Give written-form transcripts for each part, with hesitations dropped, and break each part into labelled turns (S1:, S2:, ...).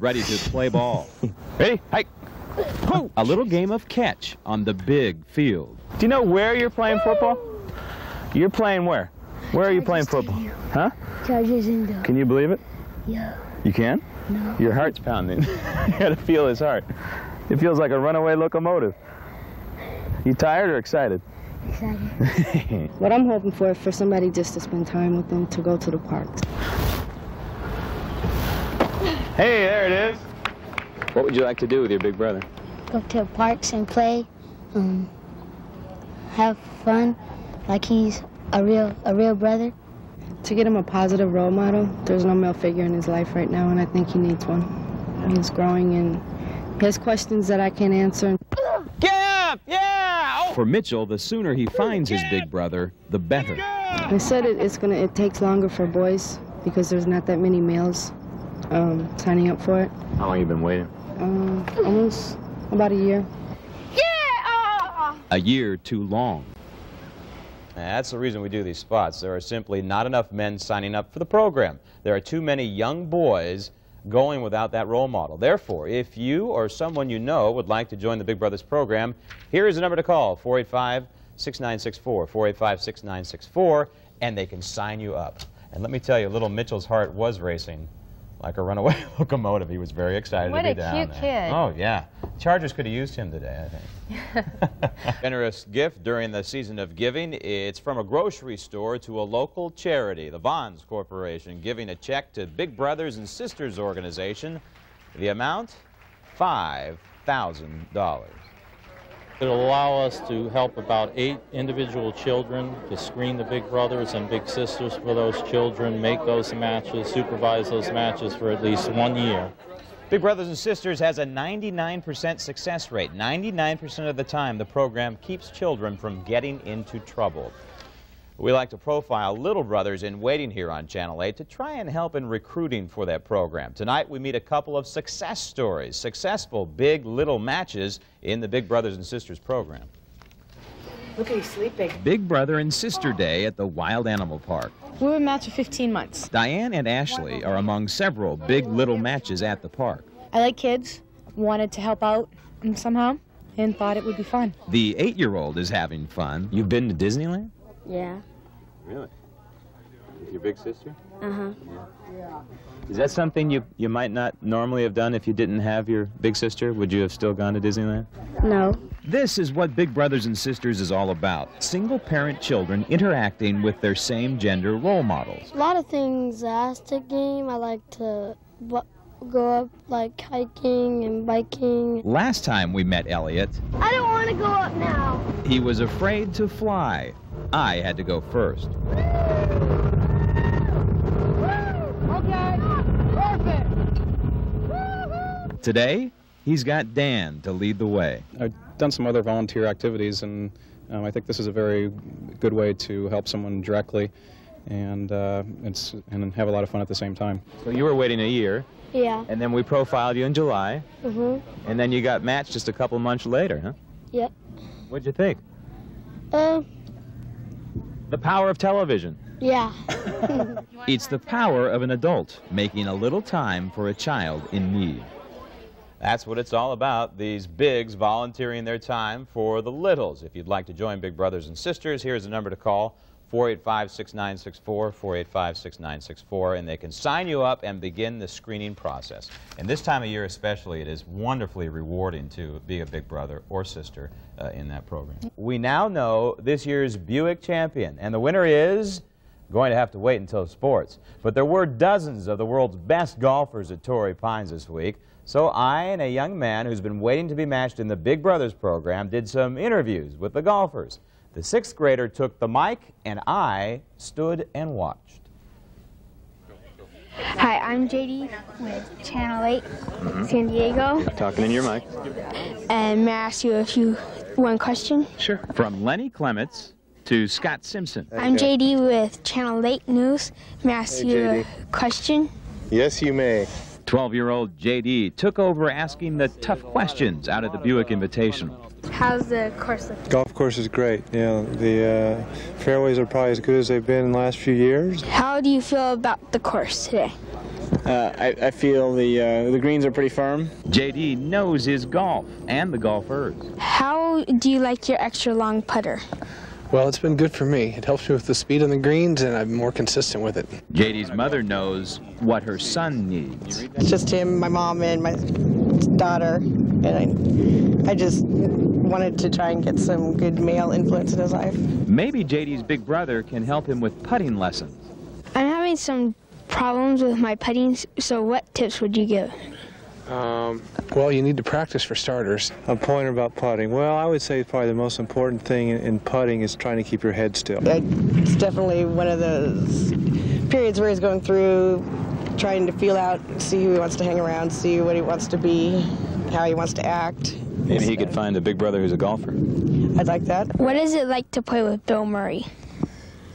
S1: ready to play ball.
S2: Ready? Hike.
S1: A little game of catch on the big field.
S2: Do you know where you're playing football? You're playing where? Where are you playing football? Huh?
S3: Chargers indoor.
S2: Can you believe it?
S3: Yeah.
S2: You can?
S3: No.
S2: Your heart's pounding. You gotta feel his heart. It feels like a runaway locomotive. You tired or excited?
S3: Excited.
S4: What I'm hoping for somebody just to spend time with them, to go to the parks.
S2: Hey, there it is. What would you like to do with your big brother?
S3: Go to the parks and play, have fun, like he's a real brother.
S4: To get him a positive role model. There's no male figure in his life right now, and I think he needs one. He's growing, and he has questions that I can't answer.
S2: Get up! Yeah! Oh.
S1: For Mitchell, the sooner he finds his big brother, the better.
S4: I said it takes longer for boys because there's not that many males signing up for it.
S2: How long have you been waiting?
S4: Almost about a year.
S3: Yeah!
S1: A year too long.
S5: That's the reason we do these spots. There are simply not enough men signing up for the program. There are too many young boys going without that role model. Therefore, if you or someone you know would like to join the Big Brothers program, here is the number to call, 485-6964, 485-6964, and they can sign you up. And let me tell you, little Mitchell's heart was racing like a runaway locomotive. He was very excited to be down there.
S6: What a cute kid.
S5: Oh, yeah. Chargers could have used him today, I think. Generous gift during the season of giving. It's from a grocery store to a local charity, the Vons Corporation, giving a check to Big Brothers and Sisters organization. The amount, $5,000.
S7: It'll allow us to help about 8 individual children, to screen the big brothers and big sisters for those children, make those matches, supervise those matches for at least 1 year.
S5: Big Brothers and Sisters has a 99% success rate. 99% of the time, the program keeps children from getting into trouble. We like to profile little brothers in waiting here on Channel 8 to try and help in recruiting for that program. Tonight, we meet a couple of success stories, successful big little matches in the Big Brothers and Sisters program.
S8: Look at he's sleeping.
S1: Big Brother and Sister Day at the Wild Animal Park.
S8: We were matched for 15 months.
S1: Diane and Ashley are among several big little matches at the park.
S8: I like kids, wanted to help out somehow, and thought it would be fun.
S1: The 8-year-old is having fun.
S5: You've been to Disneyland?
S3: Yeah.
S5: Really? With your big sister?
S3: Uh-huh.
S5: Yeah. Is that something you might not normally have done if you didn't have your big sister? Would you have still gone to Disneyland?
S3: No.
S1: This is what Big Brothers and Sisters is all about. Single-parent children interacting with their same-gender role models.
S3: A lot of things Aztec game. I like to go up like hiking and biking.
S1: Last time we met Elliot,
S3: I don't want to go up now.
S1: he was afraid to fly. I had to go first.
S8: Okay, perfect.
S1: Today, he's got Dan to lead the way.
S9: I've done some other volunteer activities, and I think this is a very good way to help someone directly and have a lot of fun at the same time.
S5: So you were waiting a year.
S3: Yeah.
S5: And then we profiled you in July.
S3: Mhm.
S5: And then you got matched just a couple months later, huh?
S3: Yep.
S5: What'd you think? The power of television.
S3: Yeah.
S1: It's the power of an adult making a little time for a child in need.
S5: That's what it's all about, these bigs volunteering their time for the littles. If you'd like to join Big Brothers and Sisters, here's the number to call, 485-6964, 485-6964, and they can sign you up and begin the screening process. And this time of year especially, it is wonderfully rewarding to be a big brother or sister in that program. We now know this year's Buick champion, and the winner is going to have to wait until sports. But there were dozens of the world's best golfers at Torrey Pines this week, so I and a young man who's been waiting to be matched in the Big Brothers program did some interviews with the golfers. The 6th grader took the mic, and I stood and watched.
S3: Hi, I'm JD with Channel 8, San Diego.
S5: Talking in your mic.
S3: And may I ask you one question?
S1: Sure. From Lenny Clements to Scott Simpson.
S3: I'm JD with Channel 8 News. May I ask you a question?
S10: Yes, you may.
S1: 12-year-old JD took over asking the tough questions out of the Buick Invitational.
S3: How's the course looking?
S10: Golf course is great. Yeah, the fairways are probably as good as they've been in the last few years.
S3: How do you feel about the course today?
S2: I feel the greens are pretty firm.
S1: JD knows his golf and the golfers.
S6: How do you like your extra long putter?
S11: Well, it's been good for me. It helps me with the speed on the greens, and I'm more consistent with it.
S1: JD's mother knows what her son needs.
S12: It's just him, my mom, and my daughter, and I just wanted to try and get some good male influence in his life.
S1: Maybe JD's big brother can help him with putting lessons.
S6: I'm having some problems with my putting, so what tips would you give?
S11: Well, you need to practice for starters.
S10: A point about putting. Well, I would say probably the most important thing in putting is trying to keep your head still.
S12: It's definitely one of those periods where he's going through, trying to feel out, see who he wants to hang around, see what he wants to be, how he wants to act.
S2: Maybe he could find a big brother who's a golfer.
S12: I'd like that.
S6: What is it like to play with Bill Murray?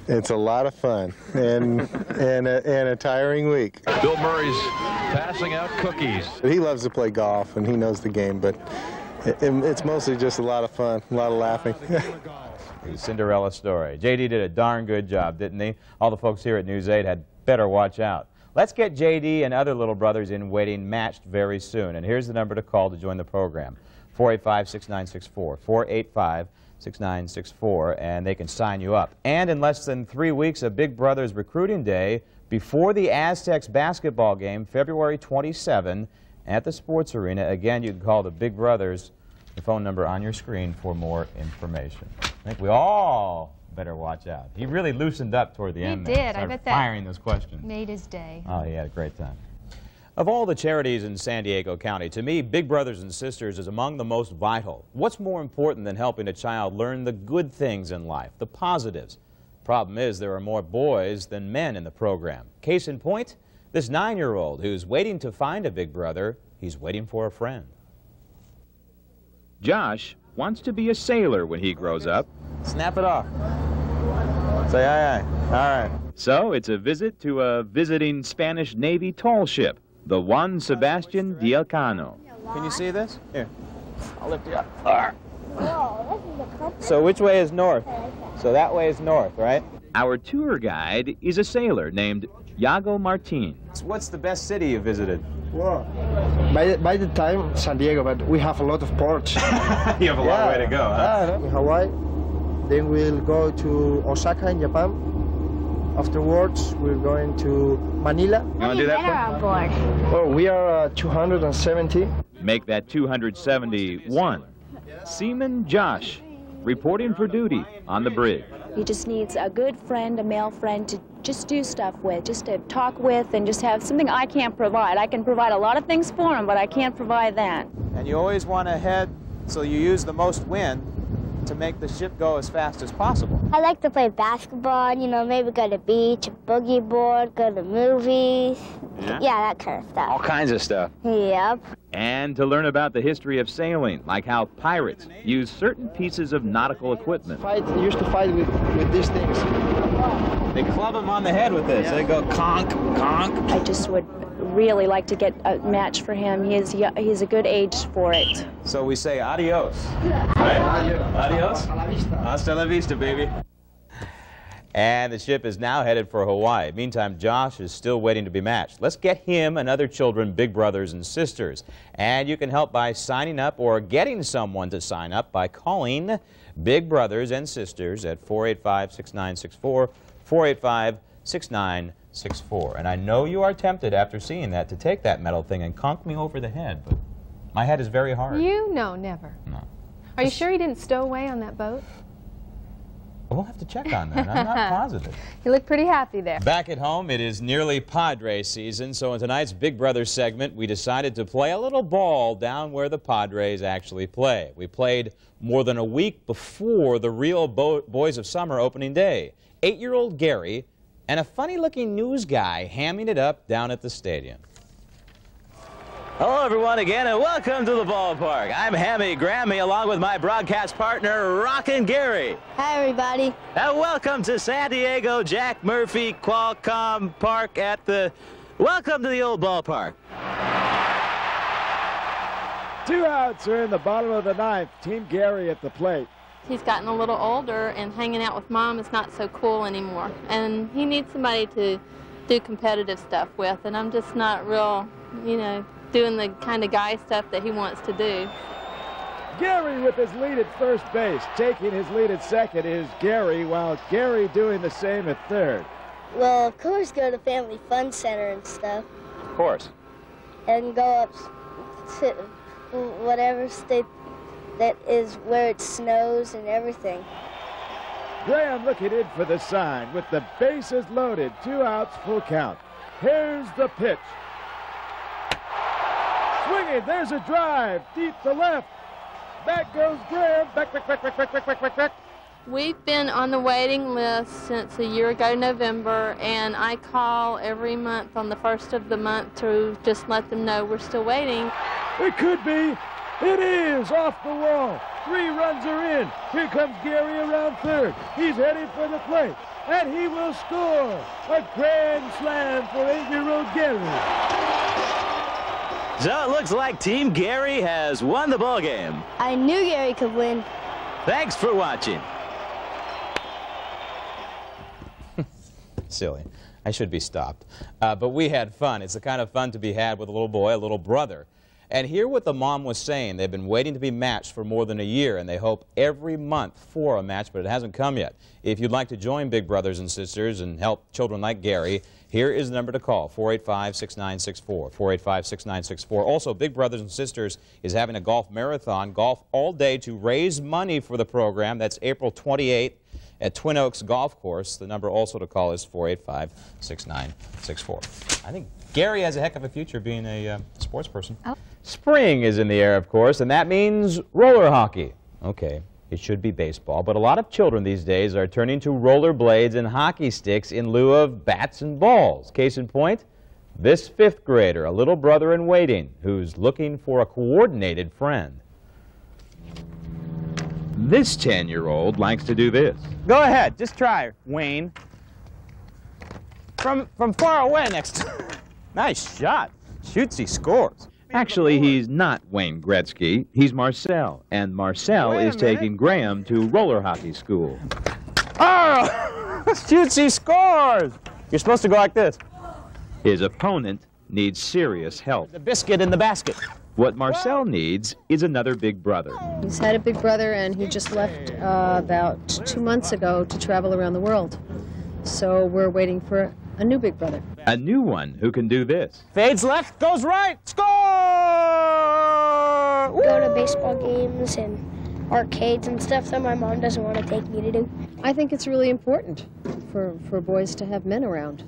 S10: It's a lot of fun and a tiring week.
S13: Bill Murray's passing out cookies.
S10: He loves to play golf and he knows the game, but it's mostly just a lot of fun, a lot of laughing.
S5: The Cinderella story. JD did a darn good job, didn't he? All the folks here at News 8 had better watch out. Let's get JD and other little brothers in waiting matched very soon. And here's the number to call to join the program. 485-6964. 485-6964, and they can sign you up. And in less than 3 weeks of Big Brothers Recruiting Day, before the Aztecs basketball game, February 27, at the Sports Arena. Again, you can call the Big Brothers, the phone number on your screen for more information. I think we all better watch out. He really loosened up toward the end.
S14: He did.
S5: I
S14: bet
S5: firing those questions.
S14: Made his day.
S5: Oh, he had a great time. Of all the charities in San Diego County, to me, Big Brothers and Sisters is among the most vital. What's more important than helping a child learn the good things in life, the positives? Problem is, there are more boys than men in the program. Case in point, this 9-year-old who's waiting to find a big brother, he's waiting for a friend.
S1: Josh wants to be a sailor when he grows up.
S2: Snap it off. Say aye, aye. All right.
S1: So it's a visit to a visiting Spanish Navy tall ship, the Juan Sebastian de Elcano.
S2: Can you see this? Here. I'll lift you up. So which way is north? So that way is north, right?
S1: Our tour guide is a sailor named Iago Martins.
S2: What's the best city you visited?
S15: Well, by the time San Diego, but we have a lot of ports.
S2: You have a long way to go, huh?
S15: In Hawaii. Then we'll go to Osaka in Japan. Afterwards, we're going to Manila.
S6: You want to do that? On board?
S15: Oh, we are 270.
S1: Make that 271. Seaman Josh, reporting for duty on the bridge.
S16: He just needs a good friend, a male friend, to just do stuff with, just to talk with, and just have something I can't provide. I can provide a lot of things for him, but I can't provide that.
S2: And you always want to head so you use the most wind to make the ship go as fast as possible.
S3: I like to play basketball, you know, maybe go to the beach, boogie board, go to movies. Yeah, that kind of stuff.
S2: All kinds of stuff.
S3: Yep.
S1: And to learn about the history of sailing, like how pirates use certain pieces of nautical equipment.
S15: Used to fight with these things.
S2: They club them on the head with this. Yeah. They go conk, conk.
S16: I just would really like to get a match for him. He's a good age for it.
S2: So we say adios. Right? Adios. Hasta la vista, baby.
S5: And the ship is now headed for Hawaii. Meantime, Josh is still waiting to be matched. Let's get him and other children big brothers and sisters. And you can help by signing up or getting someone to sign up by calling Big Brothers and Sisters at 485-6964, 485-6964. And I know you are tempted after seeing that to take that metal thing and conk me over the head, but my head is very hard.
S14: You? No, never.
S5: No.
S14: Are you sure he didn't stow away on that boat?
S5: We'll have to check on that. I'm not positive.
S14: You look pretty happy there.
S5: Back at home, it is nearly Padres season, so in tonight's Big Brother segment, we decided to play a little ball down where the Padres actually play. We played more than a week before the real Boys of Summer opening day. 8-year-old Gary and a funny-looking news guy hamming it up down at the stadium.
S2: Hello, everyone, again, and welcome to the ballpark. I'm Hammy Grammy, along with my broadcast partner, Rockin' Gary.
S3: Hi, everybody.
S2: And welcome to San Diego Jack Murphy Qualcomm Park at the... Welcome to the old ballpark.
S17: 2 outs are in the bottom of the ninth. Team Gary at the plate.
S18: He's gotten a little older, and hanging out with Mom is not so cool anymore. And he needs somebody to do competitive stuff with, and I'm just not real, you know, doing the kind of guy stuff that he wants to do.
S17: Gary with his lead at first base. Taking his lead at second is Gary, while Gary doing the same at third.
S3: Well, of course, go to Family Fun Center and stuff.
S2: Of course.
S3: And go up to whatever state that is where it snows and everything.
S17: Graham looking in for the sign with the bases loaded. 2 outs, full count. Here's the pitch. Swinging, there's a drive, deep to left. Back goes Graham, back.
S18: We've been on the waiting list since a year ago November, and I call every month on the first of the month to just let them know we're still waiting.
S17: It could be. It is off the wall. 3 runs are in. Here comes Gary around third. He's heading for the plate, and he will score. A grand slam for 8-year-old Gary.
S2: So it looks like Team Gary has won the ball game.
S3: I knew Gary could win.
S2: Thanks for watching.
S5: Silly. I should be stopped. But we had fun. It's the kind of fun to be had with a little boy, a little brother. And hear what the mom was saying. They've been waiting to be matched for more than a year, and they hope every month for a match, but it hasn't come yet. If you'd like to join Big Brothers and Sisters and help children like Gary, here is the number to call, 485-6964, 485-6964. Also, Big Brothers and Sisters is having a golf marathon, golf all day to raise money for the program. That's April 28th at Twin Oaks Golf Course. The number also to call is 485-6964. I think Gary has a heck of a future being a sports person. Oh. Spring is in the air, of course, and that means roller hockey. Okay, it should be baseball, but a lot of children these days are turning to roller blades and hockey sticks in lieu of bats and balls. Case in point, this 5th grader, a little brother in waiting, who's looking for a coordinated friend.
S1: This 10-year-old likes to do this.
S2: Go ahead, just try, Wayne. From far away next. Nice shot. Shoots, he scores.
S1: Actually, he's not Wayne Gretzky. He's Marcel, and Marcel is taking Graham to roller hockey school.
S2: Oh! Shoots, he scores! You're supposed to go like this.
S1: His opponent needs serious help.
S2: The biscuit in the basket.
S1: What Marcel needs is another big brother.
S4: He's had a big brother, and he just left about 2 months ago to travel around the world. So we're waiting for a new big brother.
S1: A new one who can do this.
S2: Fades left, goes right, score!
S3: Go to baseball games and arcades and stuff that my mom doesn't want to take me to do.
S4: I think it's really important for boys to have men around.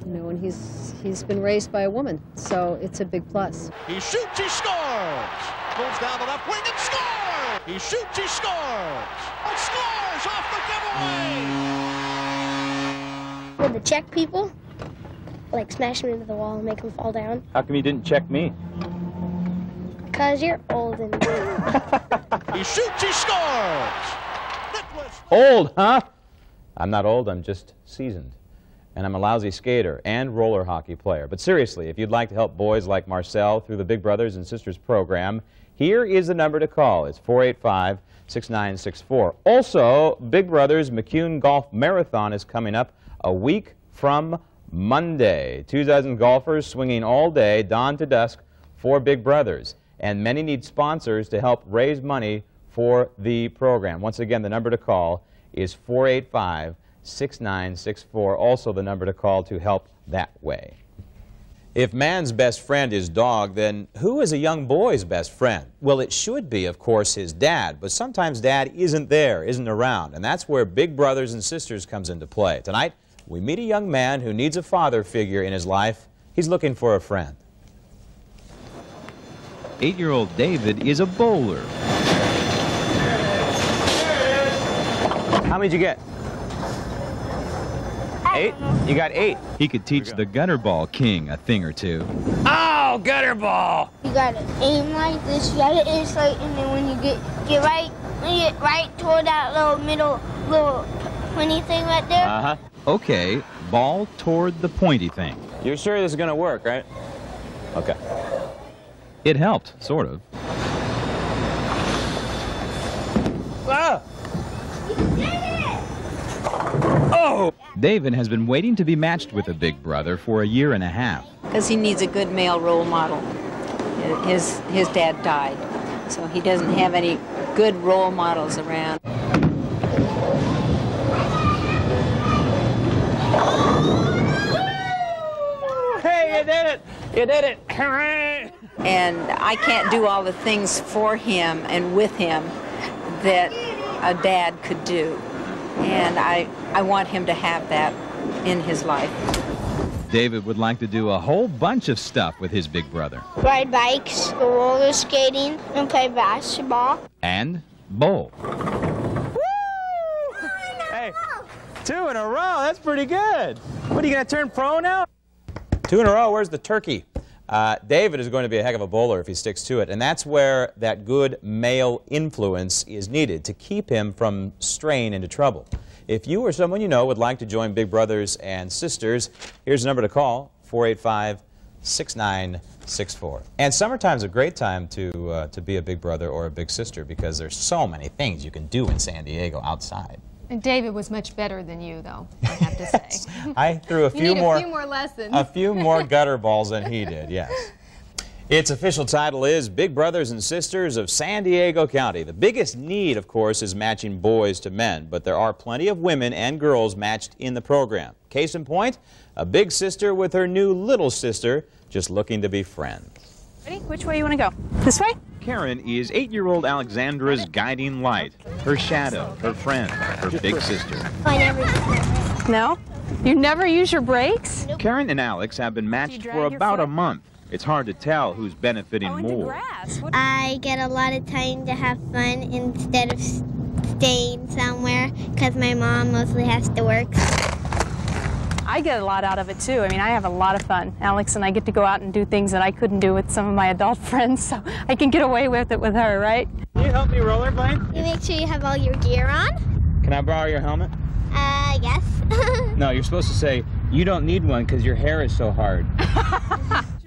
S4: You know, and he's been raised by a woman, so it's a big plus.
S19: He shoots, he scores! Goes down the left wing and scores! He shoots, he scores! And scores off the giveaway!
S3: With the check people, like smash them into the wall and make them fall down.
S2: How come you didn't check me?
S3: Because you're old and
S19: He shoots, he scores!
S5: Old, huh? I'm not old, I'm just seasoned. And I'm a lousy skater and roller hockey player. But seriously, if you'd like to help boys like Marcel through the Big Brothers and Sisters program, here is the number to call. It's 485-6964. Also, Big Brothers McCune Golf Marathon is coming up a week from Monday. 2 dozen golfers swinging all day, dawn to dusk, for Big Brothers. And many need sponsors to help raise money for the program. Once again, the number to call is 485-6964. Also the number to call to help that way. If man's best friend is dog, then who is a young boy's best friend? Well, it should be, of course, his dad, but sometimes dad isn't there, isn't around, and that's where Big Brothers and Sisters comes into play. Tonight, we meet a young man who needs a father figure in his life. He's looking for a friend.
S1: 8-year-old David is a bowler.
S2: How many did you get? 8? You got 8.
S1: He could teach the gutter ball king a thing or two.
S2: Oh, gutter ball!
S3: you gotta aim like this. You gotta aim straight, and then when you get right toward that little pointy thing right there.
S1: Uh-huh. Okay, ball toward the pointy thing.
S2: You're sure this is gonna work, right? Okay.
S1: It helped, sort of.
S2: Ah!
S1: Whoa! David has been waiting to be matched with a big brother for a year and a half.
S20: Because he needs a good male role model. His dad died, so he doesn't have any good role models around.
S2: Hey, you did it! You did it! Hooray!
S20: And I can't do all the things for him and with him that a dad could do. And I want him to have that in his life.
S1: David would like to do a whole bunch of stuff with his big brother.
S3: Ride bikes, go roller skating, and play basketball.
S1: And bowl.
S2: Hey, 2 in a row. That's pretty good. What, are you going to turn pro now? 2 in a row. Where's the turkey? David is going to be a heck of a bowler if he sticks to it, and that's where that good male influence is needed to keep him from straying into trouble. If you or someone you know would like to join Big Brothers and Sisters, here's a number to call, 485-6964. And summertime's a great time to be a big brother or a big sister because there's so many things you can do in San Diego outside.
S14: And David was much better than you, though, I have to say.
S2: I threw a few more
S14: lessons.
S2: A few more gutter balls than he did, yes. Its official title is Big Brothers and Sisters of San Diego County. The biggest need, of course, is matching boys to men, but there are plenty of women and girls matched in the program. Case in point, a big sister with her new little sister just looking to be friends.
S21: Ready? Which way you want to go? This way?
S1: Karen is 8-year-old Alexandra's guiding light, her shadow, her friend, her big sister.
S3: I never.
S21: No? You never use your brakes?
S1: Karen and Alex have been matched for about a month. It's hard to tell who's benefiting more.
S3: I get a lot of time to have fun instead of staying somewhere because my mom mostly has to work.
S21: I get a lot out of it too. I mean, I have a lot of fun. Alex and I get to go out and do things that I couldn't do with some of my adult friends, so I can get away with it with her, right?
S2: Can you help me rollerblade?
S3: You make sure you have all your gear on.
S2: Can I borrow your helmet?
S3: Yes.
S1: No, you're supposed to say, you don't need one because your hair is so hard.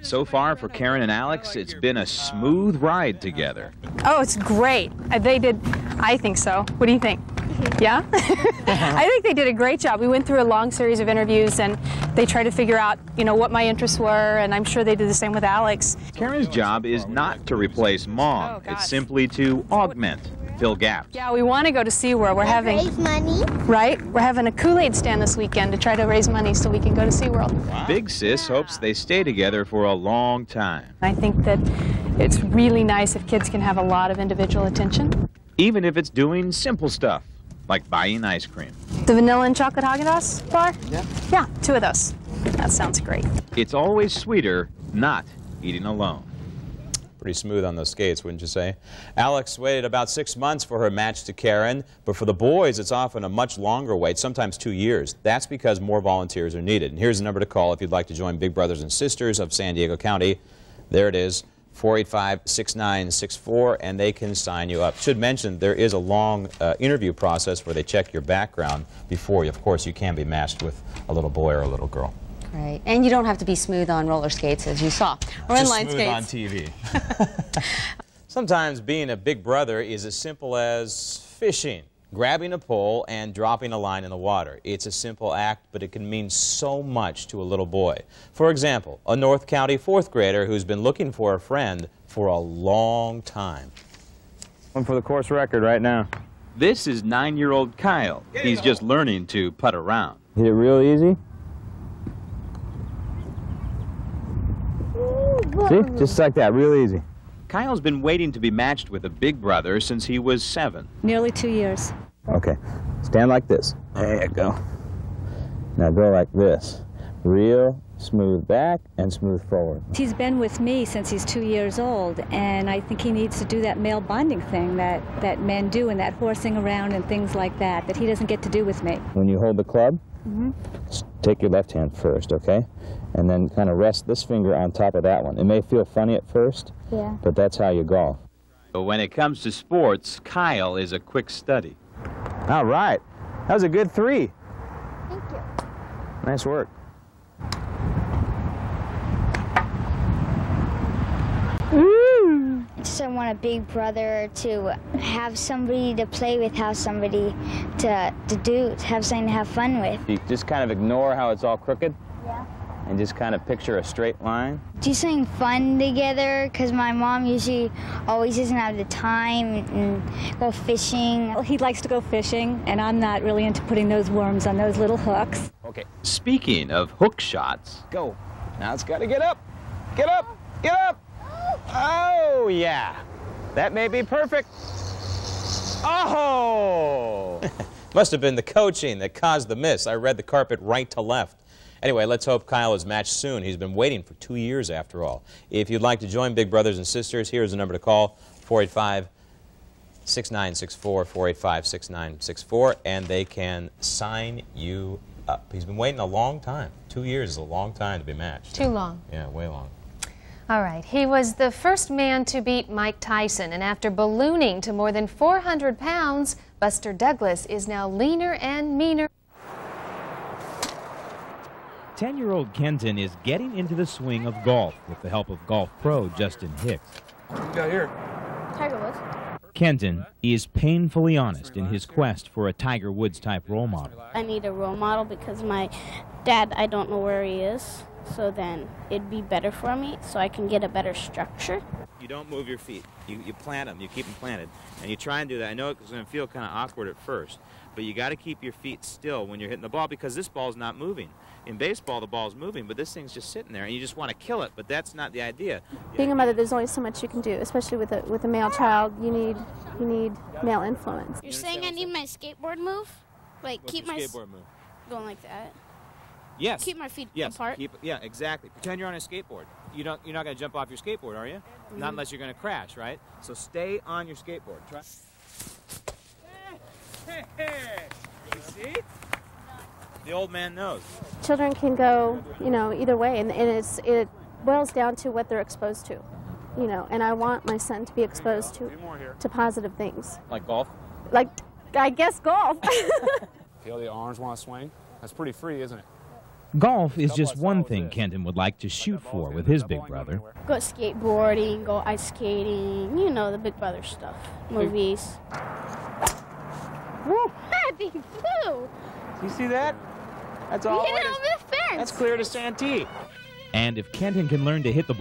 S1: So far for Karen and Alex, it's been a smooth ride together.
S21: Oh, it's great. They did, I think so. What do you think? Yeah? I think they did a great job. We went through a long series of interviews and they tried to figure out, you know, what my interests were, and I'm sure they did the same with Alex.
S1: Karen's job is not to replace Mom. It's simply to augment, fill gaps.
S21: Yeah, we want to go to SeaWorld. We're having...
S3: Raise money.
S21: Right? We're having a Kool-Aid stand this weekend to try to raise money so we can go to SeaWorld.
S1: Wow. Big Sis hopes they stay together for a long time.
S21: I think that it's really nice if kids can have a lot of individual attention.
S1: Even if it's doing simple stuff, like buying ice cream.
S21: The vanilla and chocolate Haagen-Dazs bar? Yeah. Yeah, 2 of those. That sounds great.
S1: It's always sweeter not eating alone.
S2: Pretty smooth on those skates, wouldn't you say? Alex waited about 6 months for her match to Karen, but for the boys, it's often a much longer wait, sometimes 2 years. That's because more volunteers are needed. And here's the number to call if you'd like to join Big Brothers and Sisters of San Diego County. There it is, 485-6964, and they can sign you up. Should mention there is a long interview process where they check your background before, of course, you can be matched with a little boy or a little girl.
S22: Right, and you don't have to be smooth on roller skates, as you saw, or inline skates.
S2: On TV. Sometimes being a big brother is as simple as fishing, grabbing a pole and dropping a line in the water. It's a simple act, but it can mean so much to a little boy. For example, a North County 4th grader who's been looking for a friend for a long time.
S1: One for the course record right now. This is 9-year-old Kyle. He's just learning to putt around.
S2: Hit it real easy. See? Just like that, real easy.
S1: Kyle's been waiting to be matched with a big brother since he was 7.
S22: Nearly 2 years.
S2: Okay, stand like this. There you go. Now go like this. Real smooth back and smooth forward.
S22: He's been with me since he's 2 years old, and I think he needs to do that male bonding thing that men do, and that horsing around and things like that he doesn't get to do with me.
S2: When you hold the club, take your left hand first, okay? And then kind of rest this finger on top of that one. It may feel funny at first, but that's how you golf.
S1: But when it comes to sports, Kyle is a quick study.
S2: All right. That was a good 3.
S3: Thank you.
S2: Nice work.
S3: So want a big brother, to have somebody to play with, have somebody to have something to have fun with.
S1: You just kind of ignore how it's all crooked?
S3: Yeah.
S1: And just kind of picture a straight line?
S3: Do something fun together, because my mom usually always doesn't have the time, and go fishing.
S22: Well, he likes to go fishing, and I'm not really into putting those worms on those little hooks.
S1: Okay, speaking of hook shots, go. Now it's got to get up. Get up. Get up. Oh, yeah. That may be perfect. Oh!
S2: Must have been the coaching that caused the miss. I read the carpet right to left. Anyway, let's hope Kyle is matched soon. He's been waiting for 2 years after all. If you'd like to join Big Brothers and Sisters, here's the number to call, 485-6964, 485-6964, and they can sign you up. He's been waiting a long time. 2 years is a long time to be matched.
S14: Too long.
S2: Yeah, way long.
S14: All right. He was the first man to beat Mike Tyson, and after ballooning to more than 400 pounds, Buster Douglas is now leaner and meaner.
S7: 10-year-old Kenton is getting into the swing of golf with the help of golf pro Justin Hicks.
S11: What we got here?
S3: Tiger Woods.
S7: Kenton is painfully honest in his quest for a Tiger Woods-type role model.
S3: I need a role model because my dad, I don't know where he is, so then it'd be better for me so I can get a better structure.
S1: You don't move your feet. You plant them. You keep them planted. And you try and do that. I know it's going to feel kind of awkward at first, but you got to keep your feet still when you're hitting the ball because this ball's not moving. In baseball, the ball's moving, but this thing's just sitting there, and you just want to kill it, but that's not the idea.
S8: Being a mother, there's only so much you can do, especially with a male child. You need male influence.
S3: You're saying I need my skateboard move? Like,
S1: What's
S3: keep
S1: your
S3: my
S1: skateboard move?
S3: Going like that.
S1: Yes.
S3: Keep my feet
S1: yes.
S3: apart.
S1: Yeah, exactly. Pretend you're on a skateboard. You're not going to jump off your skateboard, are you? Not unless you're going to crash, right? So stay on your skateboard. Try. You see? The old man knows.
S8: Children can go, either way, and it boils down to what they're exposed to, And I want my son to be exposed to positive things.
S1: Like golf?
S8: Like, I guess golf.
S23: Feel the arms want to swing? That's pretty free, isn't it?
S7: Golf is just one thing Kenton would like to shoot for with his big brother.
S3: Go skateboarding, go ice skating, the big brother stuff. Movies. Woo! He flew!
S1: You see that? That's all.
S3: He hit it over the fence.
S1: That's clear to Santee.
S7: And if Kenton can learn to hit the ball